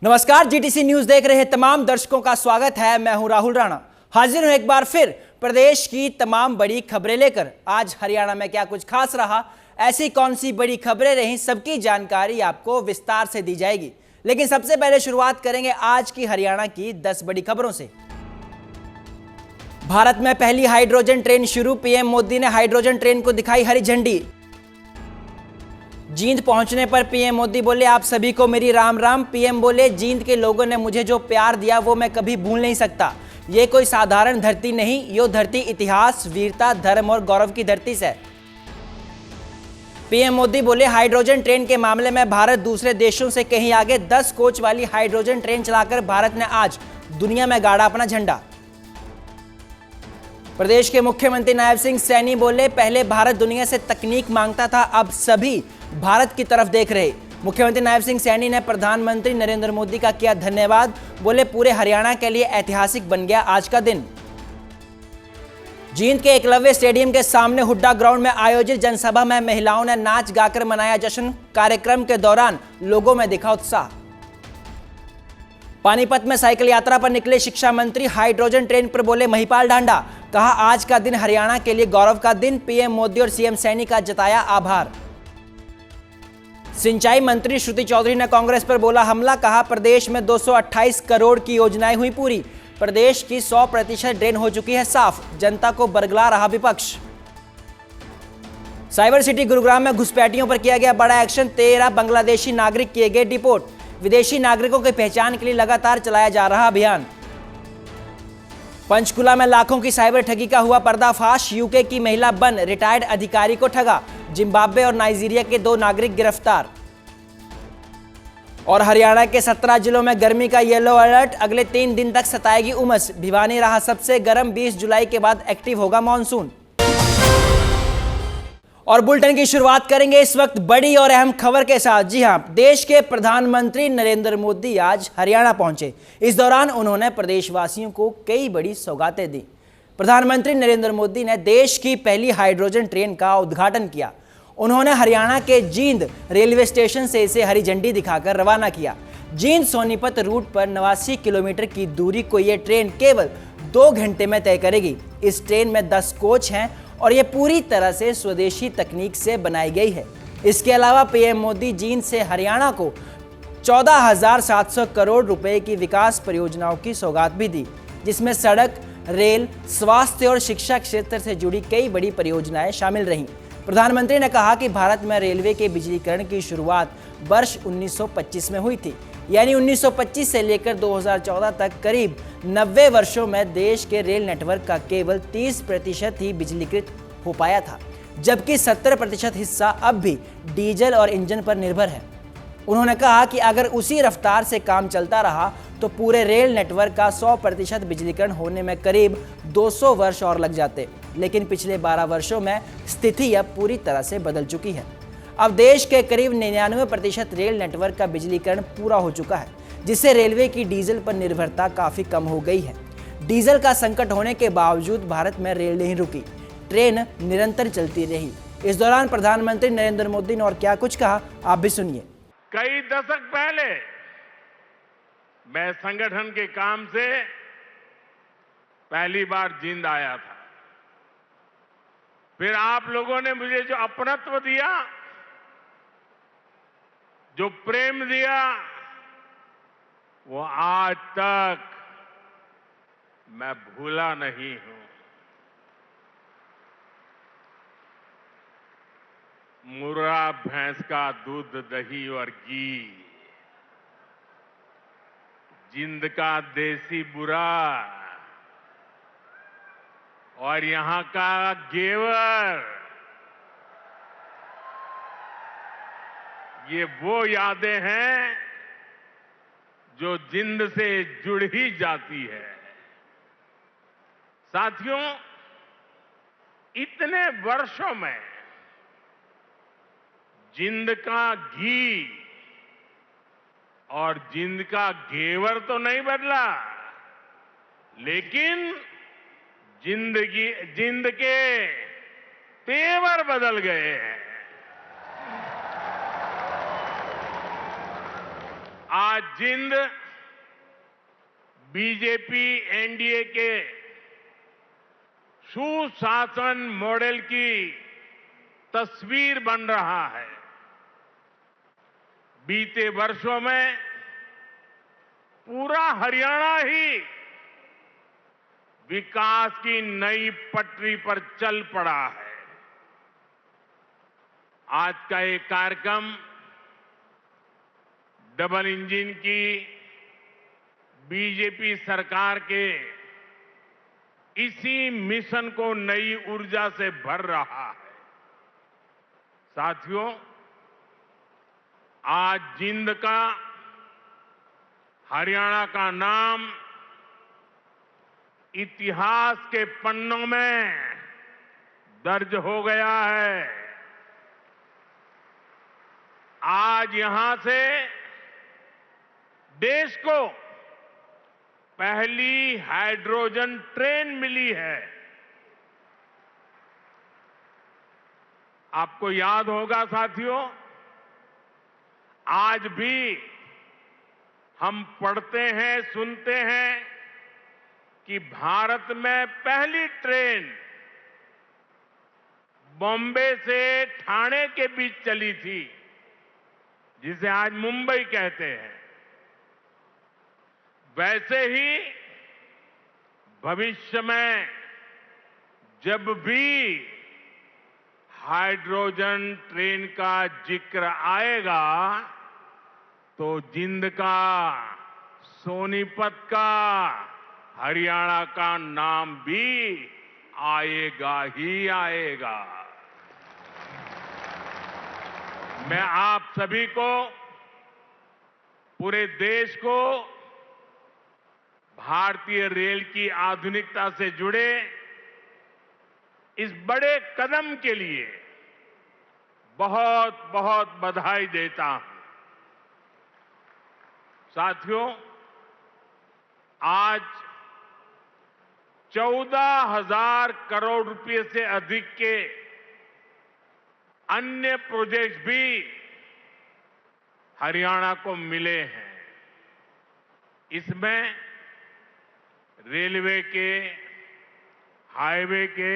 नमस्कार, GTC news देख रहे तमाम दर्शकों का स्वागत है। मैं हूं राहुल राणा, हाजिर हूं एक बार फिर प्रदेश की तमाम बड़ी खबरें लेकर। आज हरियाणा में क्या कुछ खास रहा, ऐसी कौन सी बड़ी खबरें रहीं, सबकी जानकारी आपको विस्तार से दी जाएगी। लेकिन सबसे पहले शुरुआत करेंगे आज की हरियाणा की 10 बड़ी खबरों से। भारत में पहली हाइड्रोजन ट्रेन शुरू, पीएम मोदी ने हाइड्रोजन ट्रेन को दिखाई हरी झंडी। जींद पहुंचने पर पीएम मोदी बोले, आप सभी को मेरी राम राम। पीएम बोले, जींद के लोगों ने मुझे जो प्यार दिया वो मैं कभी भूल नहीं सकता। ये कोई साधारण धरती नहीं, यो धरती इतिहास, वीरता, धर्म और गौरव की धरती से। पीएम मोदी बोले, हाइड्रोजन ट्रेन के मामले में भारत दूसरे देशों से कहीं आगे। 10 कोच वाली हाइड्रोजन ट्रेन चलाकर भारत ने आज दुनिया में गाड़ा अपना झंडा। प्रदेश के मुख्यमंत्री नायब सिंह सैनी बोले, पहले भारत दुनिया से तकनीक मांगता था, अब सभी भारत की तरफ देख रहे। मुख्यमंत्री नायब सिंह सैनी ने प्रधानमंत्री नरेंद्र मोदी का किया धन्यवाद। बोले, पूरे हरियाणा के लिए ऐतिहासिक बन गया आज का दिन। जींद के एकलव्य स्टेडियम के सामने हुड्डा ग्राउंड में आयोजित जनसभा में महिलाओं ने नाच गाकर मनाया जश्न। कार्यक्रम के दौरान लोगों में दिखा उत्साह। पानीपत में साइकिल यात्रा पर निकले शिक्षा मंत्री, हाइड्रोजन ट्रेन पर बोले महिपाल ढांडा। कहा, आज का दिन हरियाणा के लिए गौरव का दिन। पीएम मोदी और सीएम सैनी का जताया आभार। सिंचाई मंत्री श्रुति चौधरी ने कांग्रेस पर बोला हमला। कहा, प्रदेश में 228 करोड़ की योजनाएं हुई पूरी। प्रदेश की 100% ड्रेन हो चुकी है साफ। जनता को बरगला रहा विपक्ष। साइबर सिटी गुरुग्राम में घुसपैठियों पर किया गया बड़ा एक्शन। 13 बांग्लादेशी नागरिक किए गए डिपोर्ट। विदेशी नागरिकों की पहचान के लिए लगातार चलाया जा रहा अभियान। पंचकुला में लाखों की साइबर ठगी का हुआ पर्दाफाश। यूके की महिला बन रिटायर्ड अधिकारी को ठगा। जिम्बाब्वे और नाइजीरिया के 2 नागरिक गिरफ्तार। और हरियाणा के 17 जिलों में गर्मी का येलो अलर्ट। अगले 3 दिन तक सताएगी उमस। भिवानी रहा सबसे गर्म। 20 जुलाई के बाद एक्टिव होगा मॉनसून। और बुलेटिन की शुरुआत करेंगे इस वक्त बड़ी और अहम खबर के साथ। जी हां, देश के प्रधानमंत्री नरेंद्र मोदी आज हरियाणा पहुंचे। इस दौरान उन्होंने प्रदेशवासियों को कई बड़ी सौगातें दी। प्रधानमंत्री नरेंद्र मोदी ने देश की पहली हाइड्रोजन ट्रेन का उद्घाटन किया। उन्होंने हरियाणा के जींद रेलवे स्टेशन से इसे हरी झंडी दिखाकर रवाना किया। जींद सोनीपत रूट पर 89 किलोमीटर की दूरी को यह ट्रेन केवल 2 घंटे में तय करेगी। इस ट्रेन में 10 कोच हैं और यह पूरी तरह से स्वदेशी तकनीक से बनाई गई है। इसके अलावा पीएम मोदी जींद से हरियाणा को 14,700 करोड़ रुपए की विकास परियोजनाओं की सौगात भी दी, जिसमें सड़क, रेल, स्वास्थ्य और शिक्षा क्षेत्र से जुड़ी कई बड़ी परियोजनाएं शामिल रहीं। प्रधानमंत्री ने कहा कि भारत में रेलवे के बिजलीकरण की शुरुआत वर्ष 1925 में हुई थी। यानी 1925 से लेकर 2014 तक करीब 90 वर्षों में देश के रेल नेटवर्क का केवल 30% ही बिजलीकृत हो पाया था, जबकि 70% हिस्सा अब भी डीजल और इंजन पर निर्भर है। उन्होंने कहा कि अगर उसी रफ्तार से काम चलता रहा तो पूरे रेल नेटवर्क का 100% बिजलीकरण होने में करीब 200 वर्ष और लग जाते। लेकिन पिछले 12 वर्षों में स्थिति अब पूरी तरह से बदल चुकी है। अब देश के करीब 99% रेल नेटवर्क का बिजलीकरण पूरा हो चुका है, जिससे रेलवे की डीजल पर निर्भरता काफ़ी कम हो गई है। डीजल का संकट होने के बावजूद भारत में रेल नहीं रुकी, ट्रेन निरंतर चलती रही। इस दौरान प्रधानमंत्री नरेंद्र मोदी ने और क्या कुछ कहा, आप भी सुनिए। कई दशक पहले मैं संगठन के काम से पहली बार जींद आया था। फिर आप लोगों ने मुझे जो अपनत्व दिया, जो प्रेम दिया, वो आज तक मैं भूला नहीं हूं। मुर्रा भैंस का दूध, दही और घी, जींद का देसी बुरा और यहां का घेवर, ये वो यादें हैं जो जींद से जुड़ ही जाती है। साथियों, इतने वर्षों में जींद का घी और जींद का घेवर तो नहीं बदला, लेकिन जींद के तेवर बदल गए हैं। आज जिंद बीजेपी एनडीए के सुशासन मॉडल की तस्वीर बन रहा है। बीते वर्षों में पूरा हरियाणा ही विकास की नई पटरी पर चल पड़ा है। आज का ये कार्यक्रम डबल इंजन की बीजेपी सरकार के इसी मिशन को नई ऊर्जा से भर रहा है। साथियों, आज जिंद का, हरियाणा का नाम इतिहास के पन्नों में दर्ज हो गया है। आज यहां से देश को पहली हाइड्रोजन ट्रेन मिली है। आपको याद होगा साथियों, आज भी हम पढ़ते हैं, सुनते हैं कि भारत में पहली ट्रेन बॉम्बे से ठाणे के बीच चली थी, जिसे आज मुंबई कहते हैं। वैसे ही भविष्य में जब भी हाइड्रोजन ट्रेन का जिक्र आएगा तो जिंद का, सोनीपत का, हरियाणा का नाम भी आएगा ही आएगा। मैं आप सभी को, पूरे देश को भारतीय रेल की आधुनिकता से जुड़े इस बड़े कदम के लिए बहुत बहुत बधाई देता हूं। साथियों, आज 14,000 करोड़ रुपए से अधिक के अन्य प्रोजेक्ट्स भी हरियाणा को मिले हैं। इसमें रेलवे के, हाईवे के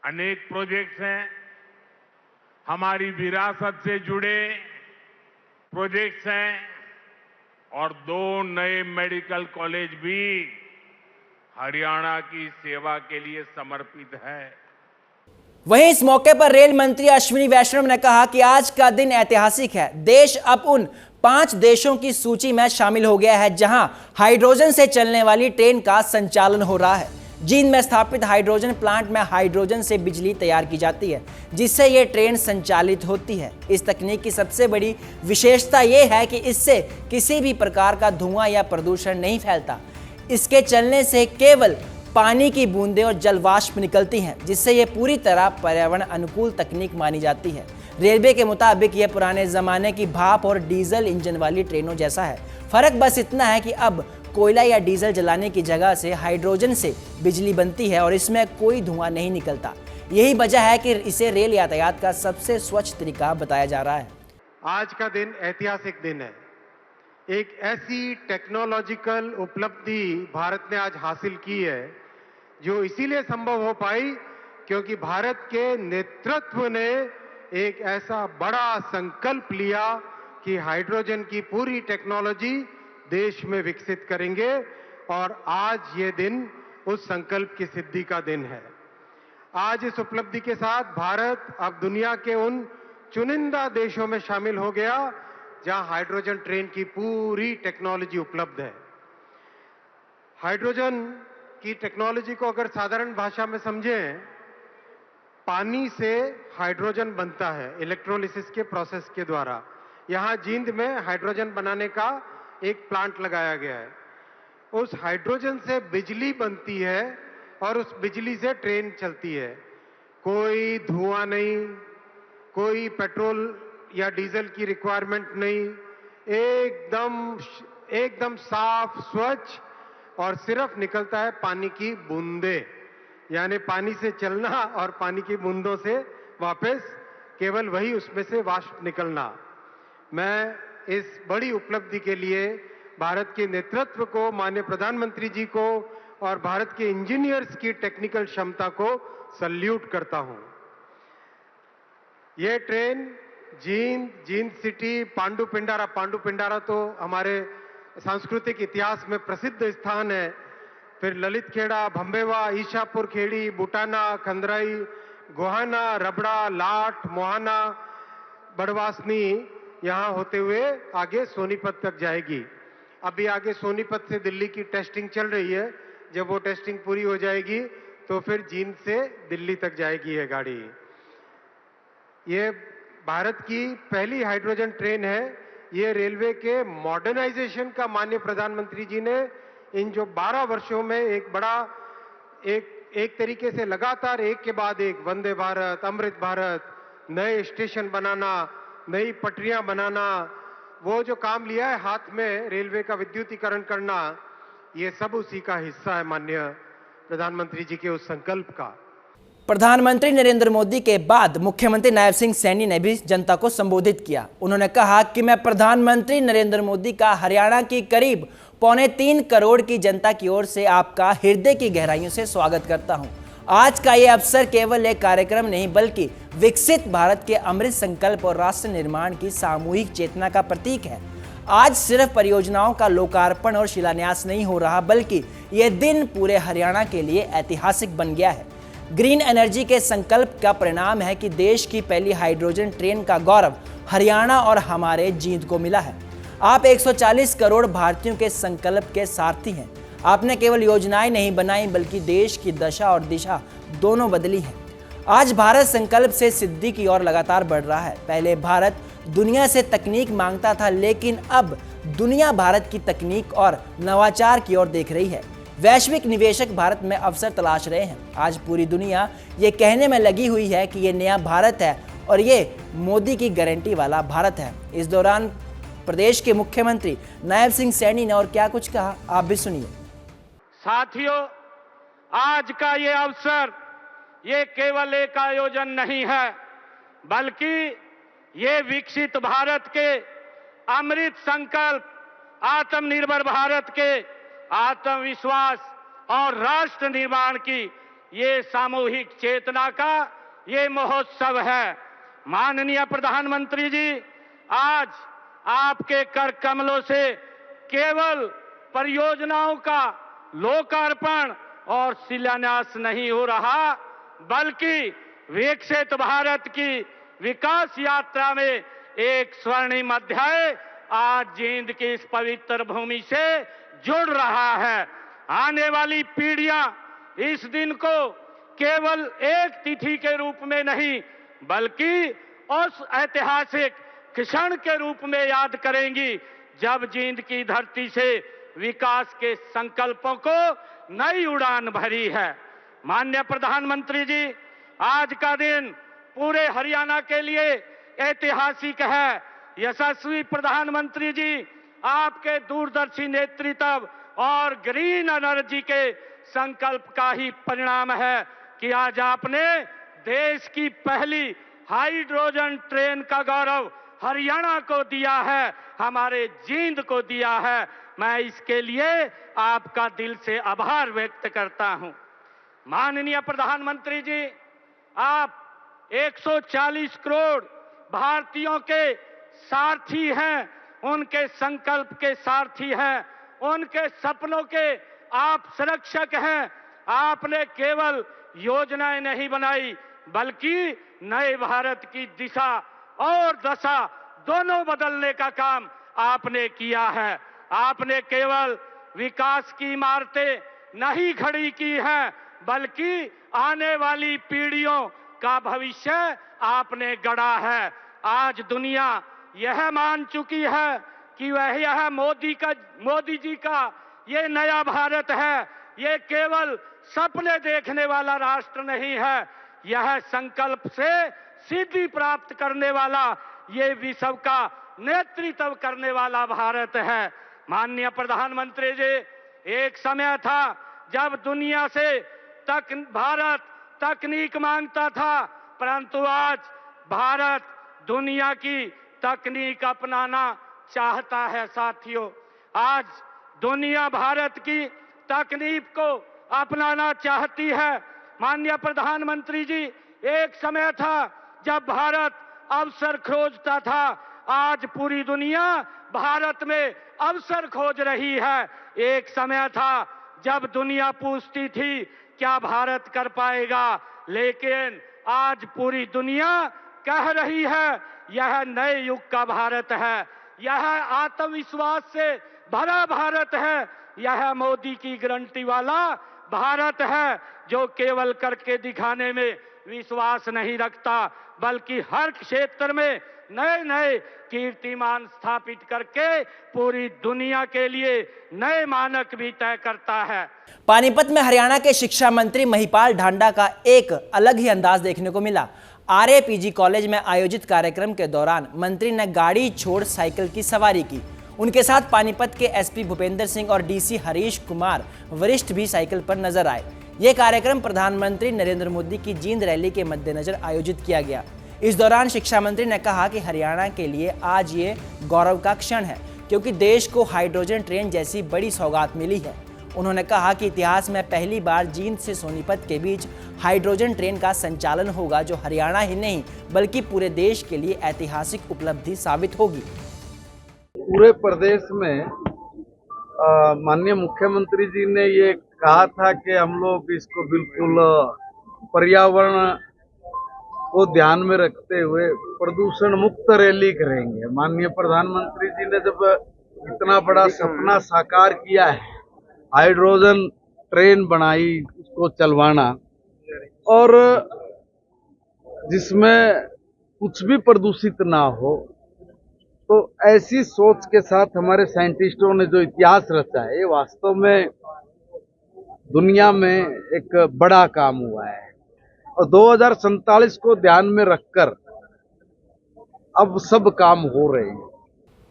अनेक प्रोजेक्ट्स हैं, हमारी विरासत से जुड़े प्रोजेक्ट्स हैं और 2 नए मेडिकल कॉलेज भी हरियाणा की सेवा के लिए समर्पित है। वहीं इस मौके पर रेल मंत्री अश्विनी वैष्णव ने कहा कि आज का दिन ऐतिहासिक है। देश अब उन 5 देशों की सूची में शामिल हो गया है जहां हाइड्रोजन से चलने वाली ट्रेन का संचालन हो रहा है। जींद में स्थापित हाइड्रोजन प्लांट में हाइड्रोजन से बिजली तैयार की जाती है, जिससे ये ट्रेन संचालित होती है। इस तकनीक की सबसे बड़ी विशेषता यह है कि इससे किसी भी प्रकार का धुआं या प्रदूषण नहीं फैलता। इसके चलने से केवल पानी की बूंदें और जल वाष्प निकलती हैं, जिससे ये पूरी तरह पर्यावरण अनुकूल तकनीक मानी जाती है। रेलवे के मुताबिक यह पुराने जमाने की भाप और डीजल इंजन वाली ट्रेनों जैसा है। फर्क बस इतना है कि अब कोयला या डीजल जलाने की जगह से हाइड्रोजन से बिजली बनती है और इसमें कोई धुआं नहीं निकलता। यही वजह है कि इसे रेल यातायात का सबसे स्वच्छ तरीका बताया जा रहा है। आज का दिन ऐतिहासिक दिन है। एक ऐसी टेक्नोलॉजिकल उपलब्धि भारत ने आज हासिल की है जो इसीलिए संभव हो पाई क्योंकि भारत के नेतृत्व ने एक ऐसा बड़ा संकल्प लिया कि हाइड्रोजन की पूरी टेक्नोलॉजी देश में विकसित करेंगे और आज ये दिन उस संकल्प की सिद्धि का दिन है। आज इस उपलब्धि के साथ भारत अब दुनिया के उन चुनिंदा देशों में शामिल हो गया जहां हाइड्रोजन ट्रेन की पूरी टेक्नोलॉजी उपलब्ध है। हाइड्रोजन की टेक्नोलॉजी को अगर साधारण भाषा में समझें, पानी से हाइड्रोजन बनता है इलेक्ट्रोलिसिस के प्रोसेस के द्वारा। यहां जींद में हाइड्रोजन बनाने का एक प्लांट लगाया गया है। उस हाइड्रोजन से बिजली बनती है और उस बिजली से ट्रेन चलती है। कोई धुआं नहीं, कोई पेट्रोल या डीजल की रिक्वायरमेंट नहीं, एकदम साफ, स्वच्छ और सिर्फ निकलता है पानी की बूंदे, यानी पानी से चलना और पानी की बूंदों से वापस केवल वही उसमें से वाष्प निकलना। मैं इस बड़ी उपलब्धि के लिए भारत के नेतृत्व को, माननीय प्रधानमंत्री जी को और भारत के इंजीनियर्स की टेक्निकल क्षमता को सल्यूट करता हूं। यह ट्रेन जींद सिटी, पांडुपिंडारा तो हमारे सांस्कृतिक इतिहास में प्रसिद्ध स्थान है। फिर ललित खेड़ा, भंबेवा, ईशापुर खेड़ी, बुटाना, खंदराई, गोहाना, रबड़ा, लाठ, मोहाना, बड़वासनी यहां होते हुए आगे सोनीपत तक जाएगी। अभी आगे सोनीपत से दिल्ली की टेस्टिंग चल रही है। जब वो टेस्टिंग पूरी हो जाएगी तो फिर जींद से दिल्ली तक जाएगी ये गाड़ी। ये भारत की पहली हाइड्रोजन ट्रेन है। ये रेलवे के मॉडर्नाइजेशन का माननीय प्रधानमंत्री जी ने इन जो 12 वर्षों में एक तरीके से लगातार एक के बाद एक वंदे भारत, अमृत भारत, नए स्टेशन बनाना, नई पटरियां बनाना, वो जो काम लिया है हाथ में रेलवे का विद्युतीकरण करना, ये सब उसी का हिस्सा है माननीय प्रधानमंत्री जी के उस संकल्प का। प्रधानमंत्री नरेंद्र मोदी के बाद मुख्यमंत्री नायब सिंह सैनी ने भी जनता को संबोधित किया। उन्होंने कहा कि मैं प्रधानमंत्री नरेंद्र मोदी का हरियाणा की करीब 3.25 करोड़ की जनता की ओर से आपका हृदय की गहराइयों से स्वागत करता हूं। आज का ये अवसर केवल एक कार्यक्रम नहीं बल्कि विकसित भारत के अमृत संकल्प और राष्ट्र निर्माण की सामूहिक चेतना का प्रतीक है। आज सिर्फ परियोजनाओं का लोकार्पण और शिलान्यास नहीं हो रहा, बल्कि यह दिन पूरे हरियाणा के लिए ऐतिहासिक बन गया है। ग्रीन एनर्जी के संकल्प का परिणाम है कि देश की पहली हाइड्रोजन ट्रेन का गौरव हरियाणा और हमारे जींद को मिला है। आप 140 करोड़ भारतीयों के संकल्प के सारथी हैं। आपने केवल योजनाएं नहीं बनाई बल्कि देश की दशा और दिशा दोनों बदली है। आज भारत संकल्प से सिद्धि की ओर लगातार बढ़ रहा है। पहले भारत दुनिया से तकनीक मांगता था, लेकिन अब दुनिया भारत की तकनीक और नवाचार की ओर देख रही है। वैश्विक निवेशक भारत में अवसर तलाश रहे हैं। आज पूरी दुनिया ये कहने में लगी हुई है कि ये नया भारत है और ये मोदी की गारंटी वाला भारत है। इस दौरान प्रदेश के मुख्यमंत्री नायब सिंह सैनी ने और क्या कुछ कहा, आप भी सुनिए। साथियों, आज का ये अवसर ये केवल एक आयोजन नहीं है, बल्कि ये विकसित भारत के अमृत संकल्प, आत्मनिर्भर भारत के आत्मविश्वास और राष्ट्र निर्माण की ये सामूहिक चेतना का ये महोत्सव है। माननीय प्रधानमंत्री जी, आज आपके कर कमलों से केवल परियोजनाओं का लोकार्पण और शिलान्यास नहीं हो रहा, बल्कि विकसित भारत की विकास यात्रा में एक स्वर्णिम अध्याय आज जींद की इस पवित्र भूमि से जुड़ रहा है। आने वाली पीढ़ियां इस दिन को केवल एक तिथि के रूप में नहीं, बल्कि उस ऐतिहासिक क्षण के रूप में याद करेंगी जब जींद की धरती से विकास के संकल्पों को नई उड़ान भरी है। माननीय प्रधानमंत्री जी, आज का दिन पूरे हरियाणा के लिए ऐतिहासिक है। यशस्वी प्रधानमंत्री जी, आपके दूरदर्शी नेतृत्व और ग्रीन एनर्जी के संकल्प का ही परिणाम है कि आज आपने देश की पहली हाइड्रोजन ट्रेन का गौरव हरियाणा को दिया है, हमारे जींद को दिया है। मैं इसके लिए आपका दिल से आभार व्यक्त करता हूं। माननीय प्रधानमंत्री जी, आप 140 करोड़ भारतीयों के सारथी हैं, उनके संकल्प के सारथी हैं, उनके सपनों के आप संरक्षक हैं। आपने केवल योजनाएं नहीं बनाई, बल्कि नए भारत की दिशा और दशा दोनों बदलने का काम आपने किया है। आपने केवल विकास की इमारतें नहीं खड़ी की हैं, बल्कि आने वाली पीढ़ियों का भविष्य आपने गढ़ा है। आज दुनिया यह मान चुकी है कि यह मोदी जी का ये नया भारत है। ये केवल सपने देखने वाला राष्ट्र नहीं है, यह संकल्प से सिद्धि प्राप्त करने वाला, ये विश्व का नेतृत्व करने वाला भारत है। माननीय प्रधानमंत्री जी, एक समय था जब दुनिया से भारत तकनीक मांगता था, परंतु आज भारत दुनिया की तकनीक अपनाना चाहता है। साथियों, आज दुनिया भारत की तकनीक को अपनाना चाहती है। माननीय प्रधानमंत्री जी, एक समय था जब भारत अवसर खोजता था, आज पूरी दुनिया भारत में अवसर खोज रही है। एक समय था जब दुनिया पूछती थी क्या भारत कर पाएगा, लेकिन आज पूरी दुनिया कह रही है यह नए युग का भारत है, यह आत्मविश्वास से भरा भारत है, यह मोदी की गारंटी वाला भारत है जो केवल करके दिखाने में विश्वास नहीं रखता, बल्कि हर क्षेत्र में नए नए कीर्तिमान स्थापित करके पूरी दुनिया के लिए नए मानक भी तय करता है। पानीपत में हरियाणा के शिक्षा मंत्री महिपाल ढांडा का एक अलग ही अंदाज देखने को मिला। RAPG कॉलेज में आयोजित कार्यक्रम के दौरान मंत्री ने गाड़ी छोड़ साइकिल की सवारी की। उनके साथ पानीपत के SP भूपेंद्र सिंह और DC हरीश कुमार वरिष्ठ भी साइकिल पर नजर आए। यह कार्यक्रम प्रधानमंत्री नरेंद्र मोदी की जींद रैली के मद्देनजर आयोजित किया गया। इस दौरान शिक्षा मंत्री ने कहा कि हरियाणा के लिए आज ये गौरव का क्षण है, क्योंकि देश को हाइड्रोजन ट्रेन जैसी बड़ी सौगात मिली है। उन्होंने कहा कि इतिहास में पहली बार जींद से सोनीपत के बीच हाइड्रोजन ट्रेन का संचालन होगा, जो हरियाणा ही नहीं बल्कि पूरे देश के लिए ऐतिहासिक उपलब्धि साबित होगी। पूरे प्रदेश में माननीय मुख्यमंत्री जी ने ये कहा था कि हम लोग इसको बिल्कुल पर्यावरण को ध्यान में रखते हुए प्रदूषण मुक्त रैली करेंगे। माननीय प्रधानमंत्री जी ने जब इतना बड़ा सपना साकार किया है, हाइड्रोजन ट्रेन बनाई, उसको चलवाना, और जिसमें कुछ भी प्रदूषित ना हो, तो ऐसी सोच के साथ हमारे साइंटिस्टों ने जो इतिहास रचा है, ये वास्तव में दुनिया में एक बड़ा काम हुआ है। और 2047 को ध्यान में रखकर अब सब काम हो रहे हैं।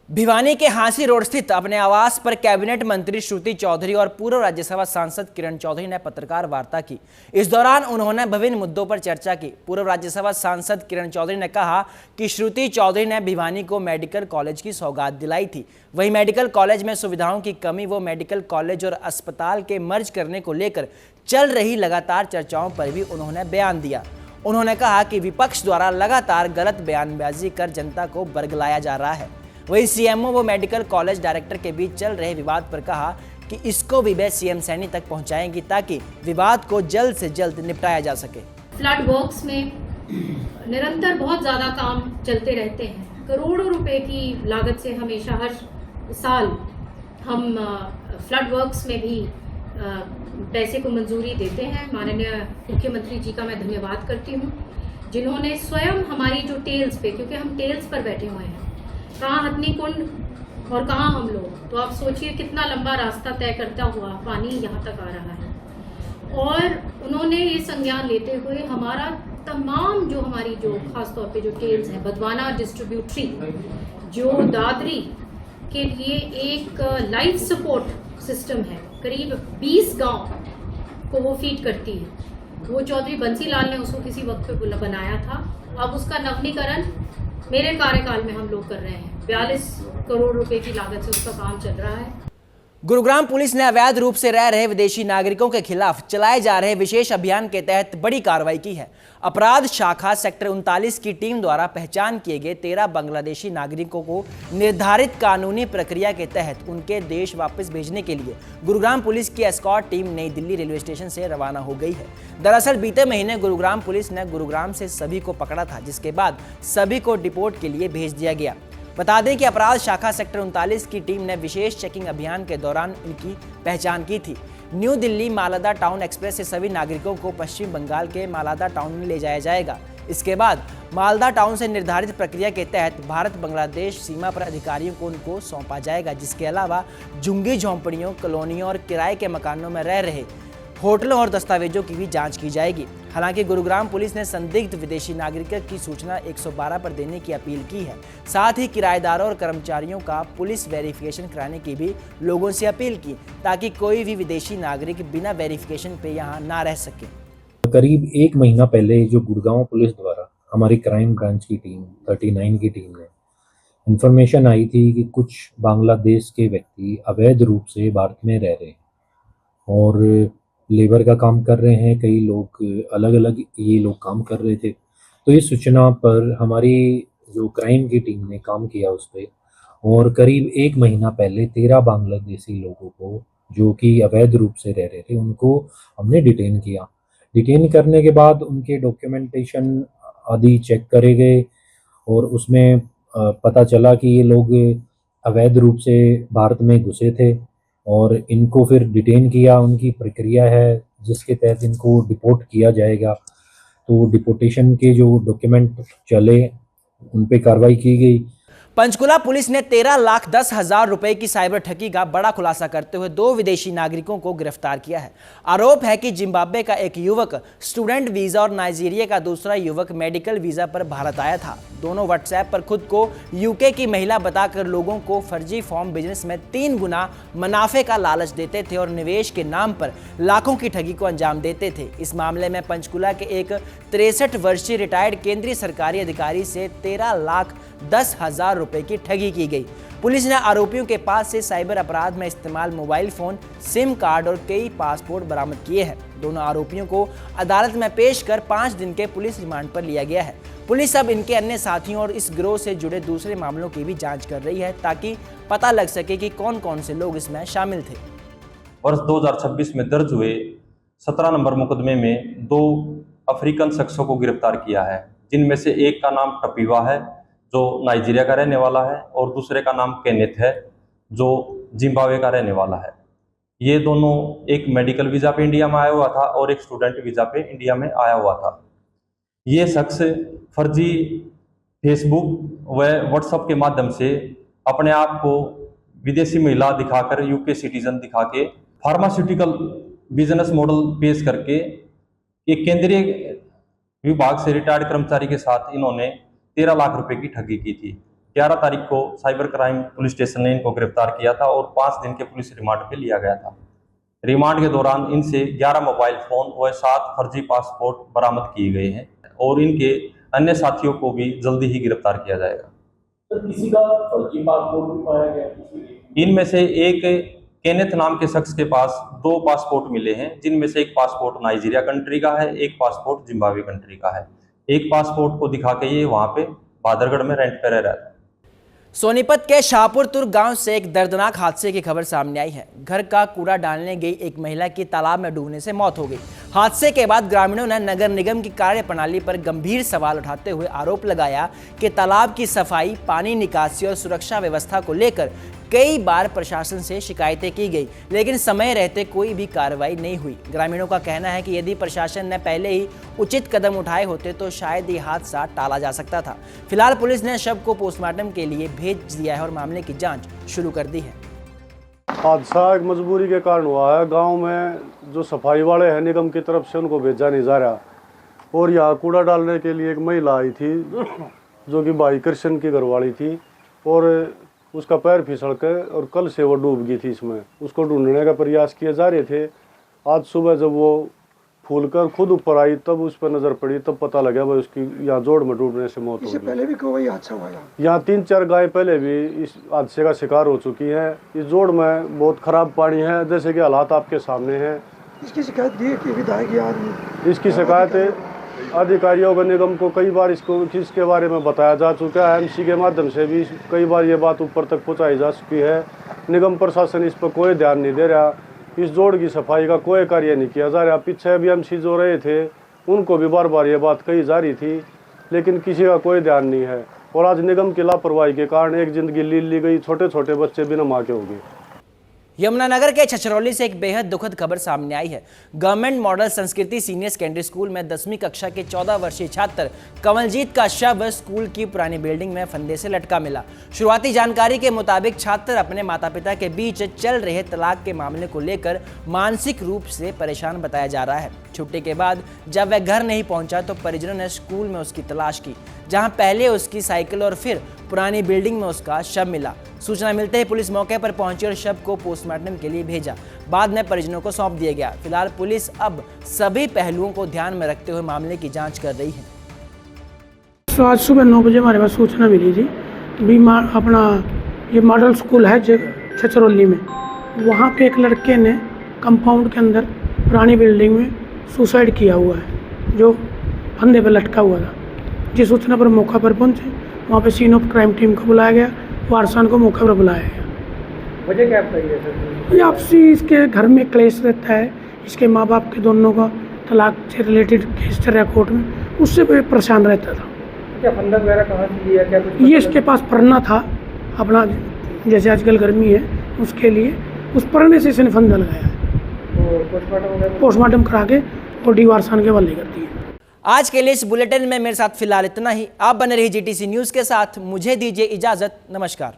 भिवानी के हांसी रोड स्थित अपने आवास पर कैबिनेट मंत्री श्रुति चौधरी और पूर्व राज्यसभा सांसद किरण चौधरी ने पत्रकार वार्ता की। इस दौरान उन्होंने विभिन्न मुद्दों पर चर्चा की। पूर्व राज्यसभा सांसद किरण चौधरी ने कहा कि श्रुति चौधरी ने भिवानी को मेडिकल कॉलेज की सौगात दिलाई थी। वहीं मेडिकल कॉलेज में सुविधाओं की कमी व मेडिकल कॉलेज और अस्पताल के मर्ज करने को लेकर चल रही लगातार चर्चाओं पर भी उन्होंने बयान दिया। उन्होंने कहा कि विपक्ष द्वारा लगातार गलत बयानबाजी कर जनता को बरगलाया जा रहा है। वहीं CMO व मेडिकल कॉलेज डायरेक्टर के बीच चल रहे विवाद पर कहा कि इसको भी वे CM सैनी तक पहुंचाएंगी, ताकि विवाद को जल्द से जल्द निपटाया जा सके। फ्लड वर्क्स में निरंतर बहुत ज़्यादा काम चलते रहते हैं। करोड़ों रुपए की लागत से हमेशा हर साल हम फ्लड वर्क्स में भी पैसे को मंजूरी देते हैं। माननीय मुख्यमंत्री जी का मैं धन्यवाद करती हूँ, जिन्होंने स्वयं हमारी जो टेल्स पे, क्योंकि हम टेल्स पर बैठे हुए हैं, कहाँ हथनी कुंड और कहाँ हम लोग, तो आप सोचिए कितना लंबा रास्ता तय करता हुआ पानी यहाँ तक आ रहा है। और उन्होंने ये संज्ञान लेते हुए हमारा तमाम जो हमारी जो खासतौर पे जो टेल्स हैं, बदवाना डिस्ट्रीब्यूटरी जो दादरी के लिए एक लाइफ सपोर्ट सिस्टम है, करीब 20 गांव को वो फीड करती है। वो चौधरी बंसीलाल ने उसको किसी वक्त पे बनाया था। अब उसका नवीनीकरण मेरे कार्यकाल में हम लोग कर रहे हैं। 42 करोड़ रुपए की लागत से उसका काम चल रहा है। गुरुग्राम पुलिस ने अवैध रूप से रह रहे विदेशी नागरिकों के खिलाफ चलाए जा रहे विशेष अभियान के तहत बड़ी कार्रवाई की है। अपराध शाखा सेक्टर 39 की टीम द्वारा पहचान किए गए 13 बांग्लादेशी नागरिकों को निर्धारित कानूनी प्रक्रिया के तहत उनके देश वापस भेजने के लिए गुरुग्राम पुलिस की एस्कॉर्ट टीम नई दिल्ली रेलवे स्टेशन से रवाना हो गई है। दरअसल बीते महीने गुरुग्राम पुलिस ने गुरुग्राम से सभी को पकड़ा था, जिसके बाद सभी को डिपोर्ट के लिए भेज दिया गया। बता दें कि अपराध शाखा सेक्टर 39 की टीम ने विशेष चेकिंग अभियान के दौरान इनकी पहचान की थी। न्यू दिल्ली मालादा टाउन एक्सप्रेस से सभी नागरिकों को पश्चिम बंगाल के मालादा टाउन में ले जाया जाएगा। इसके बाद मालदा टाउन से निर्धारित प्रक्रिया के तहत भारत बांग्लादेश सीमा पर अधिकारियों को उनको सौंपा जाएगा। जिसके अलावा झुग्गी झोंपड़ियों, कॉलोनियों और किराए के मकानों में रह रहे होटलों और दस्तावेजों की भी जांच की जाएगी। हालांकि गुरुग्राम पुलिस ने संदिग्ध विदेशी नागरिकों की सूचना 112 पर देने की अपील की है। साथ ही किराएदारों और कर्मचारियों का पुलिस वेरिफिकेशन कराने की भी लोगों से अपील की, ताकि कोई भी विदेशी नागरिक बिना वेरिफिकेशन पे यहाँ ना रह सके। करीब एक महीना पहले जो गुड़गांव पुलिस द्वारा हमारी क्राइम ब्रांच की टीम 39 की टीम ने इन्फॉर्मेशन आई थी कि कुछ बांग्लादेश के व्यक्ति अवैध रूप से भारत में रह रहे हैं और लेबर का काम कर रहे हैं। कई लोग अलग अलग ये लोग काम कर रहे थे। तो इस सूचना पर हमारी जो क्राइम की टीम ने काम किया उस पर, और करीब 1 महीना पहले 13 बांग्लादेशी लोगों को जो कि अवैध रूप से रह रहे थे उनको हमने डिटेन किया। डिटेन करने के बाद उनके डॉक्यूमेंटेशन आदि चेक करे गए और उसमें पता चला कि ये लोग अवैध रूप से भारत में घुसे थे और इनको फिर डिटेन किया। उनकी प्रक्रिया है जिसके तहत इनको डिपोर्ट किया जाएगा। तो डिपोर्टेशन के जो डॉक्यूमेंट चले उन पे कार्रवाई की गई। पंचकुला पुलिस ने 13,10,000 रुपए की साइबर ठगी का बड़ा खुलासा करते हुए 2 विदेशी नागरिकों को गिरफ्तार किया है। आरोप है कि जिम्बाब्वे का एक युवक स्टूडेंट वीजा और नाइजीरिया का दूसरा युवक मेडिकल वीजा पर भारत आया था। दोनों व्हाट्सएप पर खुद को यूके की महिला बताकर लोगों को फर्जी फॉर्म बिजनेस में 3 गुना मुनाफे का लालच देते थे और निवेश के नाम पर लाखों की ठगी को अंजाम देते थे। इस मामले में पंचकुला के एक 63 वर्षीय रिटायर्ड केंद्रीय सरकारी अधिकारी से 13,10,000 रुपए की ठगी की गई। पुलिस ने आरोपियों के पास से साइबर अपराध में इस्तेमाल मोबाइल फोन, सिम कार्ड और कई पासपोर्ट बरामद किए हैं। दोनों आरोपियों को अदालत में पेश कर 5 दिन के पुलिस रिमांड पर लिया गया है। पुलिस अब इनके अन्य साथियों और इस गिरोह से जुड़े दूसरे मामलों की भी जांच कर रही है ताकि पता लग सके कि कौन कौन से लोग इसमें शामिल थे। वर्ष 2026 में दर्ज हुए 17 नंबर मुकदमे में 2 अफ्रीकन शख्सों को गिरफ्तार किया है, जिनमें से एक का नाम टपीवा है जो नाइजीरिया का रहने वाला है और दूसरे का नाम केनेथ है जो जिम्बाब्वे का रहने वाला है। ये दोनों एक मेडिकल वीज़ा पे इंडिया में आया हुआ था और एक स्टूडेंट वीज़ा पे इंडिया में आया हुआ था। ये शख्स फर्जी फेसबुक व व्हाट्सएप के माध्यम से अपने आप को विदेशी महिला दिखाकर, यूके सिटीजन दिखा के, फार्मास्यूटिकल बिजनेस मॉडल पेश करके एक केंद्रीय विभाग से रिटायर्ड कर्मचारी के साथ इन्होंने 13 लाख रुपए की ठगी की थी। 11 तारीख को साइबर क्राइम पुलिस स्टेशन ने इनको गिरफ्तार किया था और 5 दिन के पुलिस रिमांड पे लिया गया था। रिमांड के दौरान इनसे 11 मोबाइल फोन व 7 फर्जी पासपोर्ट बरामद किए गए हैं और इनके अन्य साथियों को भी जल्दी ही गिरफ्तार किया जाएगा। तो किसी का फर्जी पासपोर्ट भी पाया गया? इनमें से एक केनेथ नाम के शख्स के पास 2 पासपोर्ट मिले हैं, जिनमें से एक पासपोर्ट नाइजीरिया कंट्री का है, एक पासपोर्ट जिम्बाब्वे कंट्री का है। एक पासपोर्ट को दिखा के ये वहां पे बादरगढ़ में रेंट पे रह रहा था। सोनीपत के शाहपुरतुर गांव से एक दर्दनाक हादसे की खबर सामने आई है। घर का कूड़ा डालने गई एक महिला की तालाब में डूबने से मौत हो गई। हादसे के बाद ग्रामीणों ने नगर निगम की कार्यप्रणाली पर गंभीर सवाल उठाते हुए आरोप लगाया कि तालाब की सफाई, पानी निकासी और सुरक्षा व्यवस्था को लेकर कई बार प्रशासन से शिकायतें की गई, लेकिन समय रहते कोई भी कार्रवाई नहीं हुई। ग्रामीणों का कहना है कि यदि प्रशासन ने पहले ही उचित कदम उठाए होते तो शायद ये हादसा टाला जा सकता था। फिलहाल पुलिस ने शव को पोस्टमार्टम के लिए भेज दिया है और मामले की जांच शुरू कर दी है। हादसा एक मजबूरी के कारण हुआ है। गांव में जो सफाई वाले हैं निगम की तरफ से उनको भेजा नहीं जा रहा और यहाँ कूड़ा डालने के लिए एक महिला आई थी जो कि भाई कृष्ण की घरवाली थी और उसका पैर फिसल के और कल से वो डूब गई थी। इसमें उसको ढूंढने का प्रयास किए जा रहे थे। आज सुबह जब वो फूल कर खुद ऊपर आई तब उस पर नजर पड़ी, तब पता लगा भाई उसकी यहाँ जोड़ में डूबने से मौत हो गई। पहले भी कोई हादसा हुआ? यहाँ 3-4 गाय पहले भी इस हादसे का शिकार हो चुकी हैं। इस जोड़ में बहुत खराब पानी है, जैसे कि हालात आपके सामने हैं। इसकी शिकायत दी कि विधायक आदमी इसकी शिकायत अधिकारियों को निगम को कई बार इसके बारे में बताया जा चुका है। एमसी के माध्यम से भी कई बार ये बात ऊपर तक पहुंचाई जा चुकी है। निगम प्रशासन इस पर कोई ध्यान नहीं दे रहा। इस जोड़ की सफाई का कोई कार्य नहीं किया जा रहा। पीछे भी एमसी जो रहे थे उनको भी बार बार ये बात कही जा रही थी, लेकिन किसी का कोई ध्यान नहीं है। और आज निगम की लापरवाही के कारण एक जिंदगी ली गई, छोटे छोटे बच्चे बिना माँ के हो गए। यमुनानगर के छछरौली से एक बेहद दुखद खबर सामने आई है। गवर्नमेंट मॉडल संस्कृति सीनियर सेकेंडरी स्कूल में 10वीं कक्षा के 14 वर्षीय छात्र कमलजीत का शव स्कूल की पुरानी बिल्डिंग में फंदे से लटका मिला। शुरुआती जानकारी के मुताबिक छात्र अपने माता पिता के बीच चल रहे तलाक के मामले को लेकर मानसिक रूप से परेशान बताया जा रहा है। छुट्टी के बाद जब वह घर नहीं पहुंचा तो परिजनों ने स्कूल में उसकी तलाश की, जहां पहले उसकी साइकिल और फिर पुरानी बिल्डिंग में उसका शव मिला। सूचना मिलते ही पुलिस मौके पर पहुंची और शव को पोस्टमार्टम के लिए भेजा। बाद में परिजनों को सौंप दिया गया। फिलहाल पुलिस अब सभी पहलुओं को ध्यान में रखते हुए मामले की जांच कर रही है। आज सुबह 9 बजे हमारे पास सूचना मिली थी अपना ये मॉडल स्कूल है छछरौली में, वहाँ पे एक लड़के ने कंपाउंड के अंदर पुरानी बिल्डिंग में सुसाइड किया हुआ है, जो फंदे पर लटका हुआ था। जिस सूचना पर मौका पर पहुंचे, वहाँ पे सीन ऑफ क्राइम टीम को बुलाया गया, वारसान को मौके पर बुलाया गया। वजह क्या बताइए सर? ये आपसी इसके घर में क्लेश रहता है, इसके माँ बाप के दोनों का तलाक से रिलेटेड केस चल रहा है कोर्ट में, उससे भी परेशान रहता था। क्या फंदा वगैरह कहाँ से लिया, क्या कुछ? ये इसके पास परना था अपना, जैसे आजकल गर्मी है उसके लिए, उस परने से इसने फंदा लगाया है। तो पोस्टमार्टम करा के बॉडी वारसान के हवाले कर दी है। आज के लिए इस बुलेटिन में मेरे साथ फिलहाल इतना ही। आप बने रहिए GTC न्यूज़ के साथ, मुझे दीजिए इजाज़त, नमस्कार।